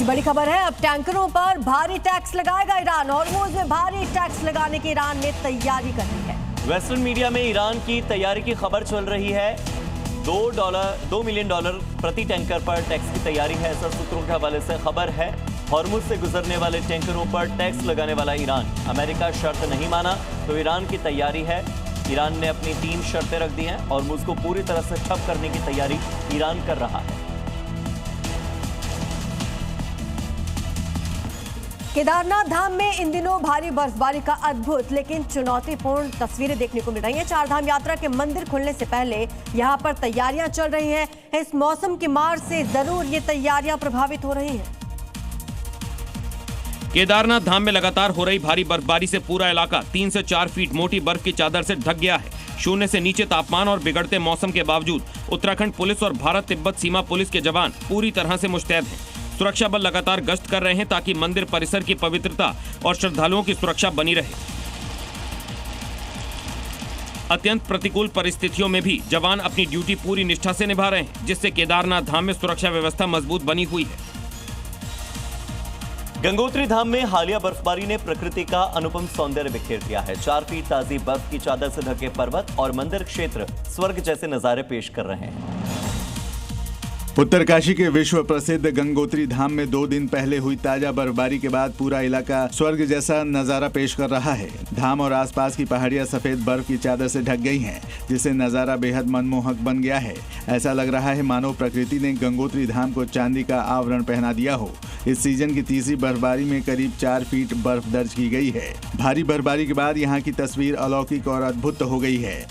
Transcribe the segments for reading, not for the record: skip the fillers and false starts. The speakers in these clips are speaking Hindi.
जी बड़ी खबर है, अब टैंकरों पर भारी टैक्स लगाएगा ईरान। हॉर्मुज़ में भारी टैक्स लगाने की ईरान ने तैयारी कर ली है। वेस्टर्न मीडिया में ईरान की तैयारी की खबर चल रही है। $2 मिलियन प्रति टैंकर पर टैक्स की तैयारी है, ऐसा सूत्रों के हवाले से खबर है। हॉर्मुज़ से गुजरने वाले टैंकरों पर टैक्स लगाने वाला ईरान। अमेरिका शर्त नहीं माना तो ईरान की तैयारी है। ईरान ने अपनी 3 शर्तें रख दी हैं। हॉर्मुज़ को पूरी तरह से ठप करने की तैयारी ईरान कर रहा है। केदारनाथ धाम में इन दिनों भारी बर्फबारी का अद्भुत लेकिन चुनौतीपूर्ण तस्वीरें देखने को मिल रही हैं। 4 धाम यात्रा के मंदिर खुलने से पहले यहां पर तैयारियां चल रही हैं। इस मौसम की मार से जरूर ये तैयारियां प्रभावित हो रही हैं। केदारनाथ धाम में लगातार हो रही भारी बर्फबारी से पूरा इलाका 3 से 4 फीट मोटी बर्फ की चादर से ढक गया है। शून्य से नीचे तापमान और बिगड़ते मौसम के बावजूद उत्तराखंड पुलिस और भारत तिब्बत सीमा पुलिस के जवान पूरी तरह से मुस्तैद हैं। सुरक्षा बल लगातार गश्त कर रहे हैं ताकि मंदिर परिसर की पवित्रता और श्रद्धालुओं की सुरक्षा बनी रहे। अत्यंत प्रतिकूल परिस्थितियों में भी जवान अपनी ड्यूटी पूरी निष्ठा से निभा रहे हैं, जिससे केदारनाथ धाम में सुरक्षा व्यवस्था मजबूत बनी हुई है। गंगोत्री धाम में हालिया बर्फबारी ने प्रकृति का अनुपम सौंदर्य बिखेर दिया है। 4 फीट ताजी बर्फ की चादर से ढके पर्वत और मंदिर क्षेत्र स्वर्ग जैसे नजारे पेश कर रहे हैं। उत्तरकाशी के विश्व प्रसिद्ध गंगोत्री धाम में 2 दिन पहले हुई ताजा बर्फबारी के बाद पूरा इलाका स्वर्ग जैसा नजारा पेश कर रहा है। धाम और आसपास की पहाड़ियां सफेद बर्फ की चादर से ढक गई हैं, जिससे नजारा बेहद मनमोहक बन गया है। ऐसा लग रहा है मानो प्रकृति ने गंगोत्री धाम को चांदी का आवरण पहना दिया हो। इस सीजन की तीसरी बर्फबारी में करीब 4 फीट बर्फ दर्ज की गई है। भारी बर्फबारी के बाद यहाँ की तस्वीर अलौकिक और अद्भुत हो गई है।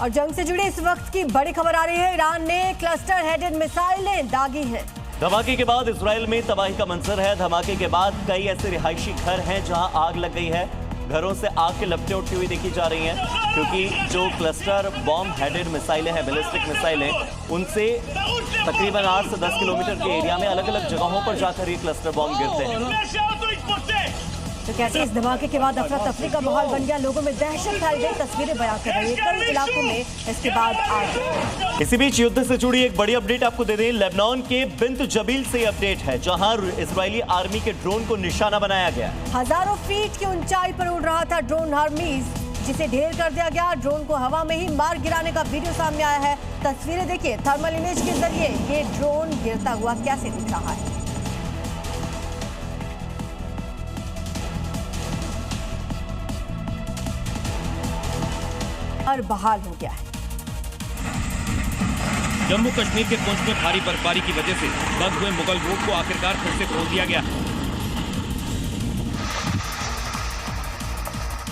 और जंग से जुड़ी इस वक्त की बड़ी खबर आ रही है। ईरान ने क्लस्टर हेडेड मिसाइलें दागी हैं। धमाके के बाद इसराइल में तबाही का मंजर है। धमाके के बाद कई ऐसे रिहायशी घर हैं जहां आग लग गई है। घरों से आग के लपटें उठती हुई देखी जा रही हैं, क्योंकि जो क्लस्टर बॉम्ब हेडेड मिसाइलें हैं, बैलिस्टिक मिसाइलें, उनसे तकरीबन 8 से 10 किलोमीटर के एरिया में अलग अलग जगहों पर जाकर ये क्लस्टर बॉम्ब गिरते हैं। तो कैसे इस धमाके के बाद अफरा तफरी का माहौल बन गया, लोगों में दहशत फैल गई। तस्वीरें बयां कर रही है कई इलाकों में इसके बाद आग। इसी बीच युद्ध से जुड़ी एक बड़ी अपडेट आपको दे दें। लेबनान के बिंत जबील से अपडेट है, जहां इजरायली आर्मी के ड्रोन को निशाना बनाया गया। हजारों फीट की ऊंचाई पर उड़ रहा था ड्रोन हर्मीज, जिसे ढेर कर दिया गया। ड्रोन को हवा में ही मार गिराने का वीडियो सामने आया है। तस्वीरें देखिए, थर्मल इमेज के जरिए ये ड्रोन गिरता हुआ कैसे दिख रहा है। और बहाल हो गया है। जम्मू कश्मीर के पुंछ में भारी बर्फबारी की वजह से बंद हुए मुगल रोड को आखिरकार फिर से खोल दिया गया।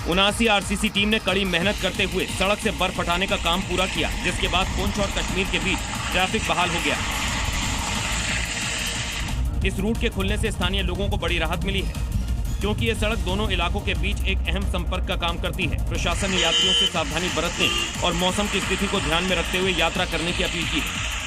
79 आरसीसी टीम ने कड़ी मेहनत करते हुए सड़क से बर्फ हटाने का काम पूरा किया, जिसके बाद पुंछ और कश्मीर के बीच ट्रैफिक बहाल हो गया। इस रूट के खुलने से स्थानीय लोगों को बड़ी राहत मिली है, क्योंकि ये सड़क दोनों इलाकों के बीच एक अहम संपर्क का काम करती है। प्रशासन ने यात्रियों से सावधानी बरतने और मौसम की स्थिति को ध्यान में रखते हुए यात्रा करने की अपील की है।